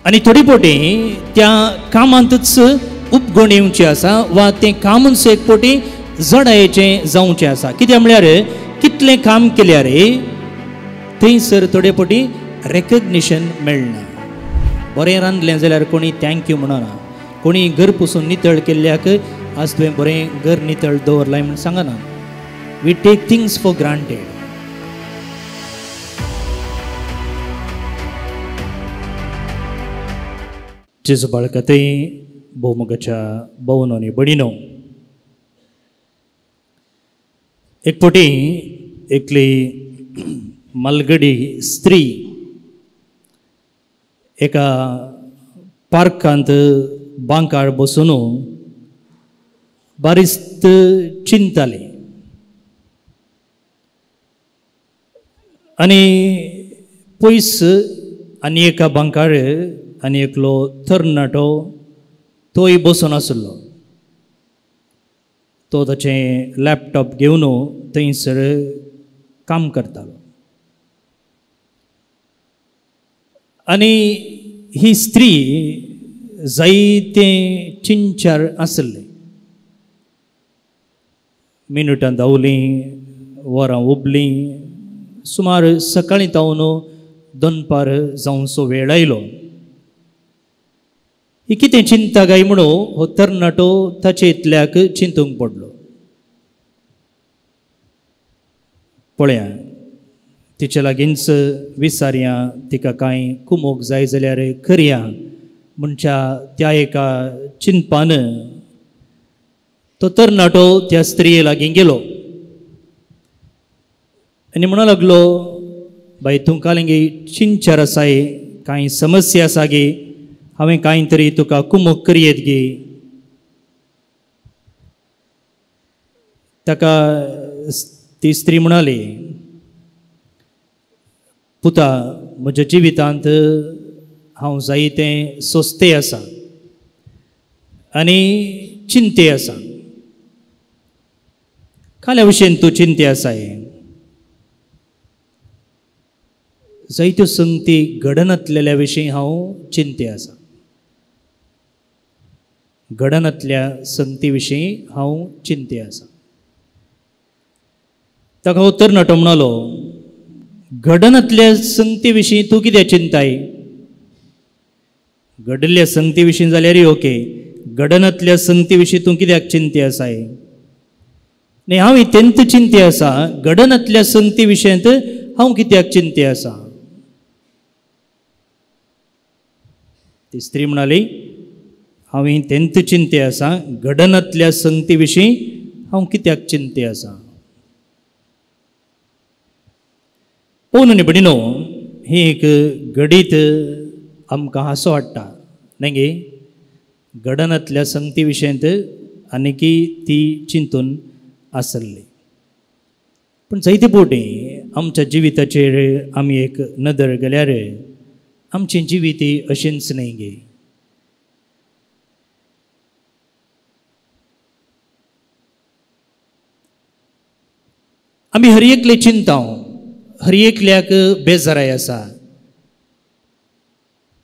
आनी थोडी पोटी त्या कामांतच उपगण येवची आसा वा तें कामूच एक पोटी जडायेचें जावचें आसा. कित्याक म्हळ्यार कितलें काम केल्यार थंयसर थोडे पोटी रेकग्निशन मेळना. बरें रांदलें जाल्यार कोणी थँक्यू म्हणना. कोणी घर पुसून नितळ केल्ल्याक आज तुवें बरें घर नितळ दवरलाय म्हण सांगना. We take things for granted. जेजू बाळकातय भोवमुगाच्या भोवनो आनी भयणीनो, एक पोटी एकली मलगडी स्त्री एका पार्कांत बांकार बसून बारिस्त चिंताली. आनी पयस आनी एका बांकार आनी एकलो तरणाटो तोय बसून आसलो. तो ताचें लॅपटॉप घेवन थंयसर काम करतालो. आनी ही स्त्री जायतें चिंचार आसलें. मिनटां धांवलीं, वरां उबलीं, सुमार सकाळीं तावन दनपार जावचो वेळ आयलो. ही कितें चिंता काय म्हणून हो तरणाटो ताचे इतल्याक चिंतूंक पडलो. पळया, तिचे लागींच विचारया, तिका कांय कुमोक जाय जाल्यार करया म्हणच्या त्या एका चिंतपान तो तरणाटो त्या स्त्रिये लागीं गेलो आनी म्हणूंक लागलो, बाय तुमकां गे चिंचार आसाय, कांय समस्या आसा गे, हांवें कांय तरी तुका कुमोक करयेत गे. ताका ती स्त्री म्हणाली, पुता, म्हज्या जिवितांत हांव जायतें सोंसते आसा आनी चिंते आसा. काल्या विशयेन तूं चिंते आसाय? जायत्यो संगती घडनातलेल्या विशीं हांव चिंते आसा. घडनातल्या संगती विशीं हांव चिंते आसा. ताका हो तरणाटो म्हणालो, घडनातल्या संगती विशीं तूं कितें चिंताय? घडल्या संगती विशीं जाल्यार ओके, घडनातल्या संगती विशीं तूं कित्याक चिंते आसाय? न्ही, हांव तेंत चिंते आसा, घडनातल्या संगती विशयंत हांव कित्याक चिंते आसा? ती स्त्री म्हणाली, हांवें तेंत चिंते आसा, घडनातल्या संगती विशीं हांव कित्याक चिंते आसा? पळोवन न्ही भयणीनो, ही एक घडीत आमकां हांसो हाडटा न्ही गे. घडनातल्या संगती विशयंत आनीकी ती चिंतून आसली. पूण जायते फावटी आमच्या जिविताचेर आमी एक नदर गेल्यार आमचें जिवीत अशेंच न्ही गे. आमी हर एकले चिंताव, हर एकल्याक बेजाराय आसा.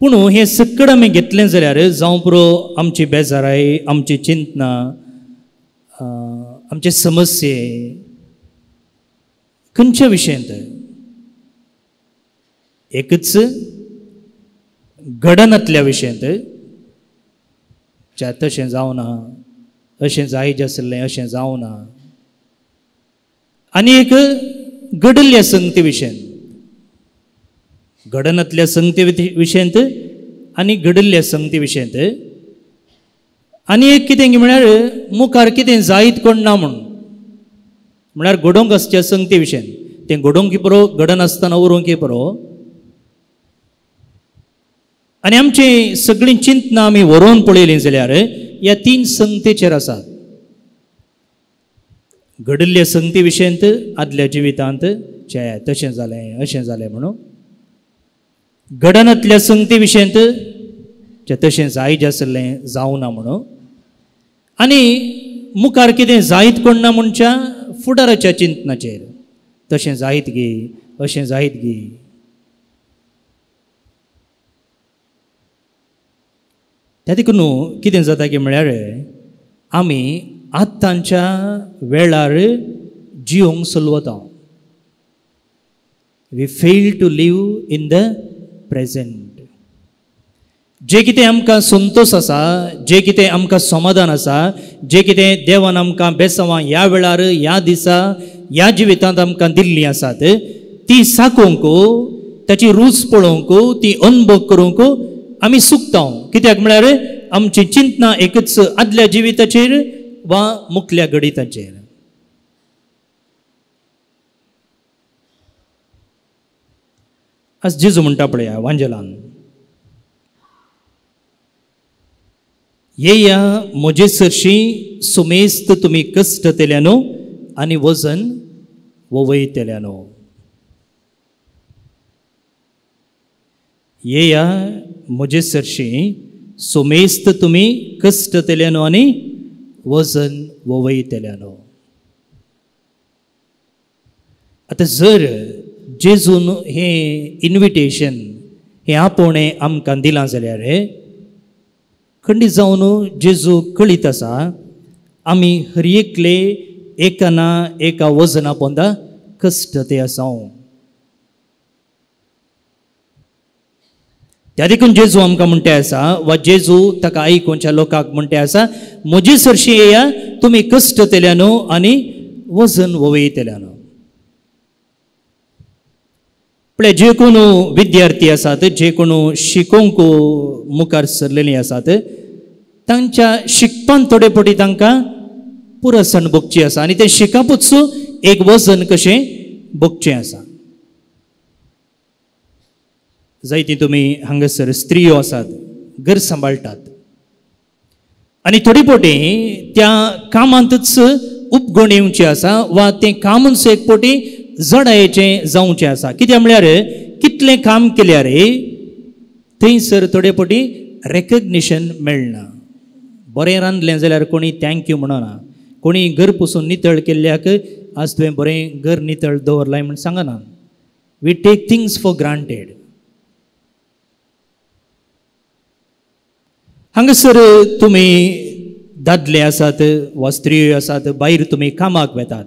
पूण हें सकड आमी घेतलें जाल्यार जावं पुरो आमची बेजाराय, आमची चिंतना, आमचे समस्ये खंयच्या विशयंत? एकच घडनातल्या विशयंत, तशें जावना, अशें जायज आसलें, अशें जावना. आनी एक घडल्या संगती विशयंत, घडनातल्या संगती विशयंत आनी घडल्या संगती विशयंत. आनी एक कितें म्हळ्यार मुखार कितें जायत कोण ना म्हणून, म्हळ्यार घडोवंक आसच्या संगती विशयंत. तें घडोवंक बरो, घडनासतना उरोवंक बरो. आनी आमची सगळीं चिंतना आमी व्हरोवन पळयलीं जाल्यार ह्या तीन संगतेचेर आसात. घडल्या संगती विशयंत आदल्या जिवितांत तशें जालें, अशें जालें म्हणून. घडनातल्या संगती विशयंत तशें जायज आसलें, जावना म्हणून. आनी मुखार कितें जायत कोण ना म्हणच्या फुडाराच्या चिंतनाचेर, तशें जायत गे, अशें जायत गे. त्या देखून कितें जाता की म्हळ्यार आमी आतांच्या वेळार जिवंक चलवता. We fail to live in the present. जे कितें आमकां संतोष आसा, जे कितें आमकां समाधान आसा, जे कितें देवान आमकां बेसांवां ह्या वेळार ह्या दिसा ह्या जिवितांत आमकां दिल्लीं आसात ती साकोवंक, ताची रूच पळोवंक, ती अनुभव करूंक आमी सुकता. कित्याक म्हळ्यार आमची चिंतना एकच आदल्या जिविताचेर वा मुखल्या गणिताचेर. आज जेजू म्हणटा पळया वांजेलान, येया म्हजे सरशी सुमेस्त तुमी कश्ट केल्यानो आनी वजन वोवयतल्यानो. येया म्हजे सरशी सुमेस्त तुमी कश्ट केल्यानो आनी वजन वोवयतल्यानो. आतां जर जेजून हें इन्विटेशन हें आपोवणें आमकां दिलां जाल्यार खंडीत जावन जेजू कळीत आसा आमी हर एकले एका ना एका वजना पोंदा कश्ट ते आसा. त्या देखून जेजू आमकां म्हणटे आसा वा जेजू ताका आयकुच्या लोकांक म्हणटे आसा, म्हजे सरशी येया तुमी कश्ट केल्यानो आनी वजन वोवयतल्यानो. पळय, जे कोण विद्यार्थी आसात, जे कोण शिकोवंक मुखार सरलेलीं आसात, तांच्या शिकपान थोडे फावटी तांकां पुरसाण भोगची आसा आनी ते शिकपूच एक वजन कशें भोगचें आसा. जायती तुमी हांगासर स्त्रियो आसात, घर सांबाळटात आनी थोडी फावटी त्या कामांतच उपगण येवचें आसा वा तें कामूच एक फावटी जडायेचें जावचें आसा. कित्याक म्हळ्यार कितलें काम केल्यार थंयसर थोडे फावटी रेकग्निशन मेळना. बरें रांदलें जाल्यार कोणी थँक्यू म्हणना, कोणी घर पुसून नितळ केल्ल्याक आज तुवें बरें घर नितळ दवरलाय म्हण सांगना. We take things for granted. हांगासर तुमी दादले आसात वा स्त्रियो आसात, भायर तुमी कामाक वेतात.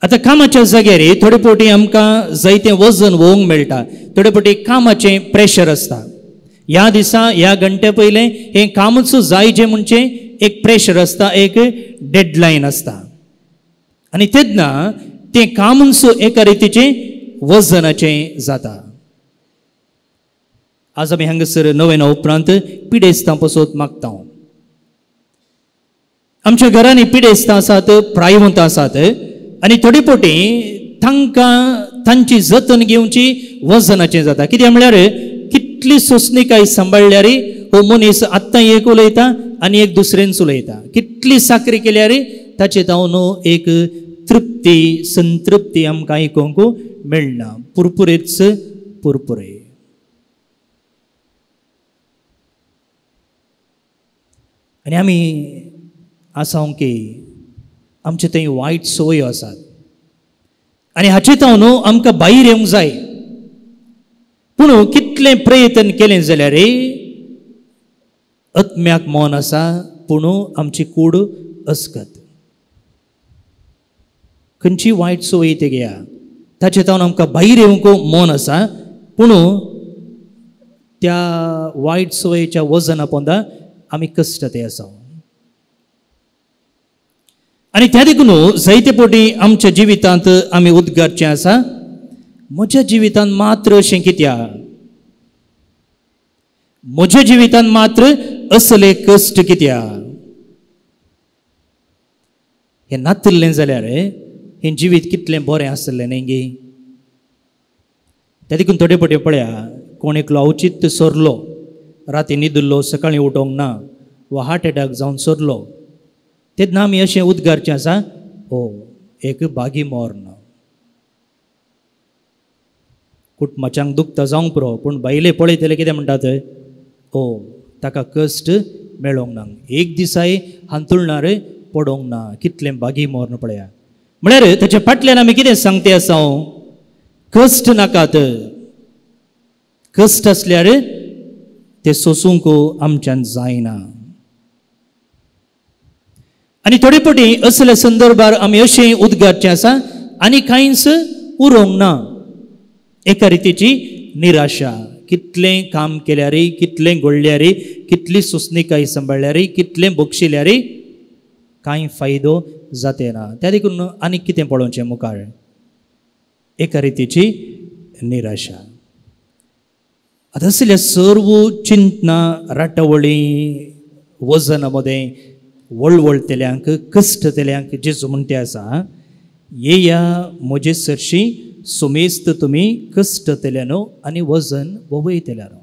आतां कामाच्या जाग्यार थोडे फावटी आमकां जायतें वजन वोवंक मेळटा. थोडे फावटी कामाचें प्रेशर आसता. ह्या दिसा ह्या घंटे पयलें हें कामूच जायचें म्हणचें एक प्रेशर आसता, एक डेडलायन आसता आनी तेन्ना तें कामूच एका रितीचें वजनाचें जाता. आज आमी हांगासर नोवेना उपरांत पिडेस्तां पसोवंक मागता. आमच्या घरांनी पिडेस्तां आसात, प्रायवंत आसात आनी थोडी फावटी तांकां तांची जतन घेवची वजनाचें जाता. कित्याक म्हळ्यार कितली सोंसणीकाय सांबाळल्यार हो मनीस आत्तां एक उलयता आनी एक दुसरेंच उलयता. कितली साकरी केल्यार ताचे जावन एक तृप्ती संतृप्ती आमकां आयकूंक मेळना. पुरपुरेच पुरपुरे. आनी आमी आसांव की आमचे थंय वायट संवयो आसात आनी हाचे जावन आमकां भायर येवंक जाय. पूण कितलें प्रयत्न केलें जाल्यार आत्म्याक मौन आसा, पूण आमची कूड अस्कत. खंयची वायट संवय ते घेया, ताचे जावन आमकां भायर येवंक मौन आसा, पूण त्या वायट संवयेच्या वजना पोंदा आमी कश्ट ते आसा. आनी त्या देखून जायते फावटी आमच्या जिवितांत आमी उद्गारचें आसा, म्हज्या जिवितांत मात्र अशें कित्याक, म्हज्या जिवितांत मात्र असले कश्ट कित्याक. हें नातरलें जाल्यार हें जिवीत कितलें बरें आसलें न्ही गे. त्या देखून थोडे फावटी पळया, कोण एकलो अवचित्त सरलो, राती न्हिदलो, सकाळीं उठोंक ना वा हार्ट एटॅक जावन सरलो, तेन्ना आमी अशें उद्गारचें आसा, हो एक बागी मॉर्न. कुटुंबाच्यांक दुखता जावंक पुरो, पूण बायले पळयतले कितें म्हणटात, हो ताका कश्ट मेळोंक ना, एक दिसाय हांतुळणार पडोंक ना. कितलें बागी मॉर्न पळया. म्हळ्यार ताच्या फाटल्यान आमी कितें सांगते आसा, कश्ट नाकात. कश्ट आसल्यार ते सोसूंक आमच्यान जायना. आनी थोडे फावटी असल्या संदर्भार आमी अशें उद्गारचें आसा आनी कांयच उरोंक ना. एका रितीची निराशा. कितलें काम केल्यार, कितलें घडल्यार, कितली सुस्निकाय सांबाळल्यार, कितलें बक्षिल्यार कांय फायदो जाते ना. त्या देखून आनी कितें पळोवचें मुखार. एका रितीची निराशा. आतां असल्या सर्व चिंतना, राटावळी, वजना मदें वळवळतेल्यांक, कश्टतेल्यांक जेजू म्हणटे आसा, येया म्हजे सरशी सुमेस्त तुमी कश्टतेल्यानो आनी वजन ववयतेल्यानो.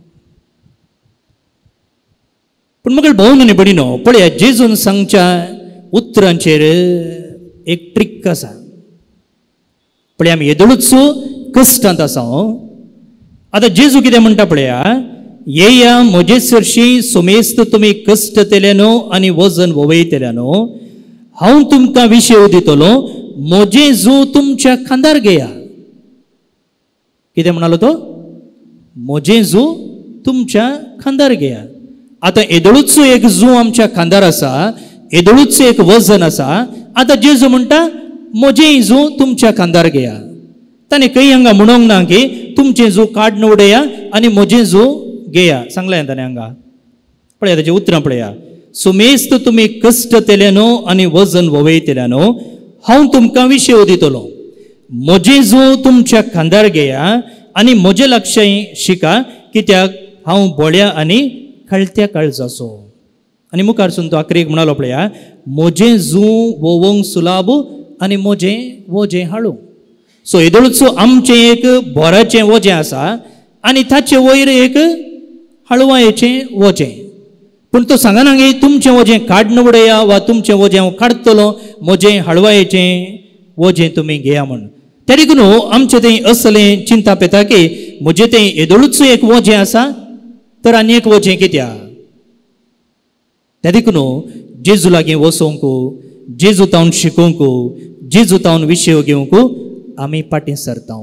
पूण म्हाका भोंवन आनी बडिनो पळया, जेजून सांगच्या उतरांचेर एक ट्रिक आसा. पळया आमी येदोळूच कश्टांत आसा. आतां जेजू कितें म्हणटा पळया, येया म्हजे सरशी सुमेस्त तुमी कश्टतेल्यानो आनी वजन ववयतेल्यानो, हांव तुमकां विशय दितलो, म्हजे जू तुमच्या खांदार घेया. कितें म्हणालो तो? म्हजे जू तुमच्या खांदार घेया. आतां येदोळूच एक जू आमच्या खांदार आसा, येदोळूच एक वजन आसा. आतां जेजू म्हणटा म्हजे जू तुमच्या खांदार घेया. ताणें खंय हांगा म्हणोंक ना की तुमचे जू काडून उडया आनी म्हजे जू घेया. सांगलें ताणें हांगा. पळया ताचें उतरां पळया. सुमेस्त तुमी कश्ट केल्यानो आनी वजन ववयतेल्यानो, हांव तुमकां विशय दितलो. म्हजे जू तुमच्या खांदार घेया आनी म्हजे लागशाय शिका, कित्याक हांव बोळ्या आनी खळत्या काळजाचो. आनी मुखारसून तो आखरेक म्हणालो पळया, म्हजे जू वोवंक सुलाभ आनी म्हजें वजें हाळू. सो येदोळूच आमचें एक बोराचें वजें आसा आनी ताचे वयर एक हळवायेचें वजें. पूण तो सांगना गे तुमचें वजें काडून उडया वा तुमचें वजें हांव काडटलो, म्हजें हळवायेचें वजें तुमी घेया म्हण. त्या देखून आमचें तें असलें चिंता पेता की म्हजें तें येदोळूच एक वजें आसा तर आनी एक वजें कित्या. त्या देखून जेजू लागीं वचोंक, जेजू तावन शिकोवंक, जेजू तावन विशय घेवंक आमी फाटीं सरता.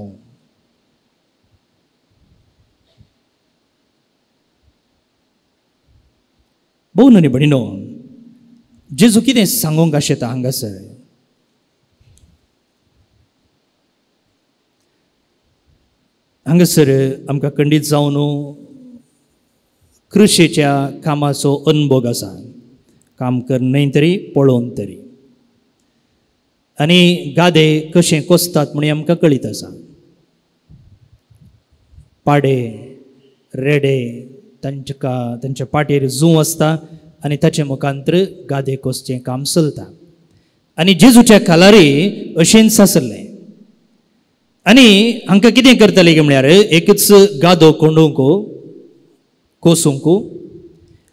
भोव न्हू बडिनो, जेजू कितें सांगूंक आशेता हांगासर. हांगासर आमकां खंडीत जावन कृशेच्या कामाचो अनुभव आसा. काम करनय तरी पळोवन तरी. आनी गादे कशें कोसतात म्हणून आमकां कळीत आसा. पाडे, रेडे, तांच्या पाटेर जू आसता आनी ताचे मुखांतर गादे कोसचें काम चलता. आनी जेजूच्या कालारी अशेंच आसलें. आनी हांकां कितें करताले गे म्हळ्यार एकच गादो कोंडूंक, कोसूंक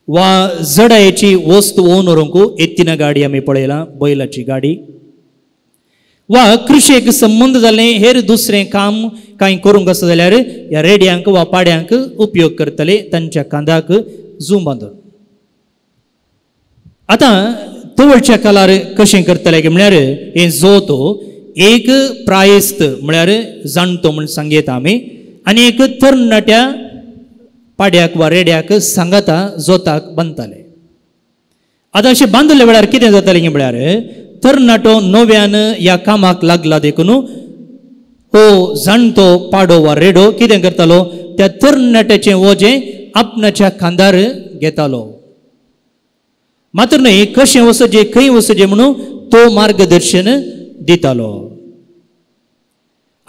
वा जडायेची वस्त ओन व्हरूंक एत्तिना गाडी आमी पळयलां, बैलाची गाडी, वा कृशेक संबंद जाल्लें हेर दुसरें काम कांय करूंक आसा जाल्यार ह्या रेड्यांक वा पाड्यांक उपयोग करतले तांच्या कांदाक जू बांदून. आतां तवळच्या कालार कशें करतले गे म्हळ्यार हें जोत एक प्रायस्त म्हळ्यार जाणटो म्हूण सांगयता आमी, आनी एक तरणाट्या पाड्याक वा रेड्याक सांगाता जोताक बांदताले. आतां अशें बांदले वेळार कितें जातालें गे म्हळ्यार तरणाटो नव्यान ह्या कामाक लागला देखून हो जाणटो पाडो वा रेडो कितें करतालो, त्या तरणाट्याचें वजें आपणाच्या खांदार घेतालो. मात्र न्हय कशें वचचें, खंय वचचें म्हणून तो मार्गदर्शन दितालो.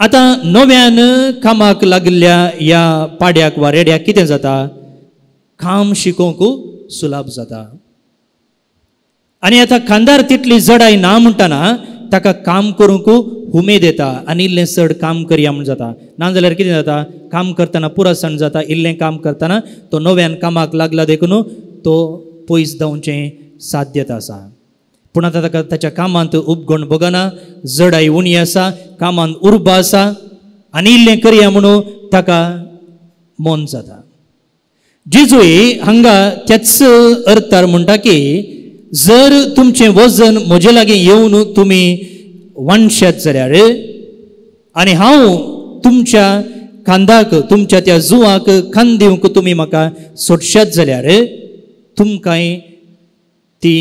आतां नव्यान कामाक लागल्या ह्या पाड्याक वा रेड्याक कितें जाता, काम शिकोवंक सुलाभ जाता. आनी आतां खांदार तितली जडाय ना म्हणटाना ताका काम करूंक उमेद येता आनी इल्लें चड काम करया म्हूण जाता. नाजाल्यार कितें जाता, काम करतना पुरासण जाता, इल्लें काम करतना तो नव्यान कामाक लागला देखून तो पयस धांवचें साध्यता आसा. पूण आतां ताका ताच्या कामांत उपगण बगना, जडाय उणी आसा, कामांत उर्बा आसा आनी इल्लें करया म्हणून ताका मन जाता. जेजूय हांगा त्याच अर्थार म्हणटा की जर तुमचें वजन म्हजे लागीं येवन तुमी वांशेत जाल्यार आनी हांव तुमच्या खांदाक तुमच्या त्या जुवाक खांद दिवंक तुमी म्हाका सोडशात जाल्यार तुमकांय ती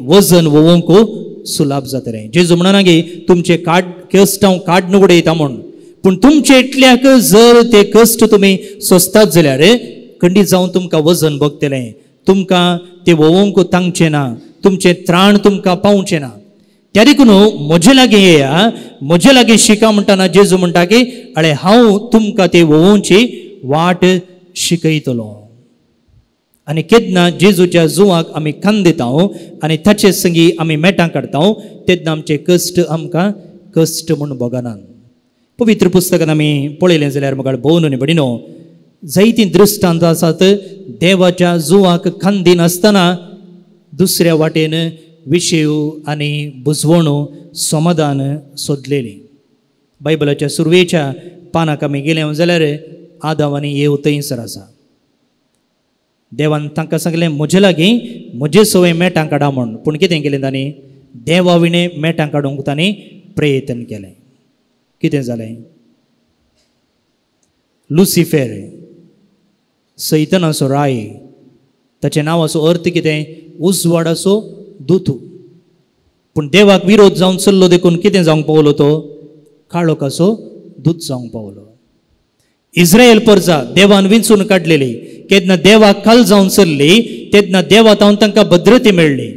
वजन वोवंक सुलाभ जातलें. जेजू म्हणना गे तुमचे कश्ट हांव काड उडयता म्हूण, पूण तुमचे इतल्याक जर ते कश्ट तुमी सोंसतात जाल्यार खंडीत जावन तुमकां वजन भोगतलें, तुमकां ते वोवंक तांगचें ना, तुमचे त्राण तुमकां पावचें ना. त्या देखून म्हजे लागीं येया, म्हजे लागीं शिका म्हणटाना जेजू म्हणटा की अळे हांव तुमकां ते वोवोवची वाट शिकयतलो. आनी केन्ना जेजूच्या जुवाक आमी खांद दिता आनी ताचे संगी आमी मेटां काडटा तेन्ना आमचे कश्ट आमकां कश्ट म्हूण भोगनात. पवित्र पुस्तकान आमी पळयलें जाल्यार म्हाका भोव न्हू बडिनो जायतीं दृश्टांत आसात देवाच्या जुवाक खांद दिनासतना दुसऱ्या वाटेन विशेव आनी बुजवणू समाधान सोदलेली. बायबलाच्या सुरवेच्या पानाक आमी गेले जाल्यार आदाम आनी येव थंयसर आसा. देवान तांकां सांगलें म्हजे लागीं म्हजे सवय मेटां काडा म्हूण, पूण कितें केलें तांणी देवा विणे मेटां काडूंक तांणी प्रयत्न केलें. कितें जालें? लुसिफेर सैतानाचो राय, ताचें नांवाचो अर्थ कितें? उजवाडाचो दूत. पूण देवाक विरोध जावन चल्लो देखून कितें जावंक पावलो तो? काळोखाचो दूत जावंक पावलो. इस्रायल परजा देवान विंचून काडलेली, केन्ना देवाक काल जावन चल्ली तेन्ना देवातावन तांकां भद्रते मेळ्ळी.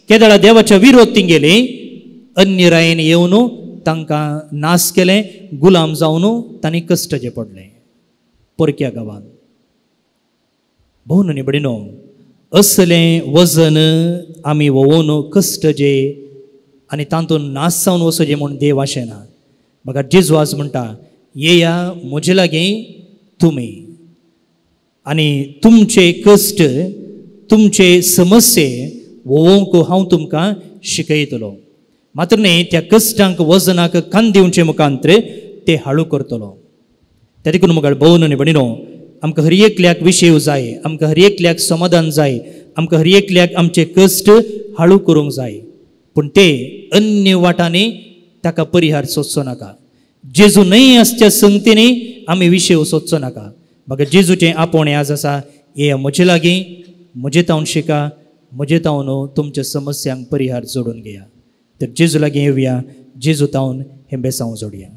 केदळा देवाच्या विरोध ती गेली, अन्य रायेन येवन तांकां नाश केलें, गुलाम जावन तांणी कश्टाचें पडलें परक्या गांवांत. भोव न्हू बडिनो असलें वजन आमी वोवून कश्ट जे आनी तातूंत नाश जावन वचचें म्हूण देव आशेना. म्हाका जेजू आज म्हणटा येया म्हजे लागीं तुमी आनी तुमचे कश्ट तुमचे समस्ये वोवंक हांव तुमकां शिकयतलो. मात्र न्ही त्या कश्टांक वजनाक खांद दिवचे मुखांतर ते हाळू करतलो. त्या देखून म्हाका भोव न्हू बडिनो आमकां हर एकल्याक विशेव जाय, आमकां हर एकल्याक समाधान जाय, आमकां हर एकल्याक आमचे कश्ट हाळू करूंक जाय, पूण ते अन्य वाटांनी ताका परिहार सोदचो नाका. जेजू न्हय आसच्या संगतींनी आमी विशेव सोदचो नाका. म्हाका जेजूचें आपोवणें आज आसा, हे म्हजे लागीं म्हजे तावन शिका, म्हजे तावन तुमच्या समस्यांक परिहार जोडून घेया. तर जेजू लागीं येवया, जेजू तावन हें बेसांव जोडया.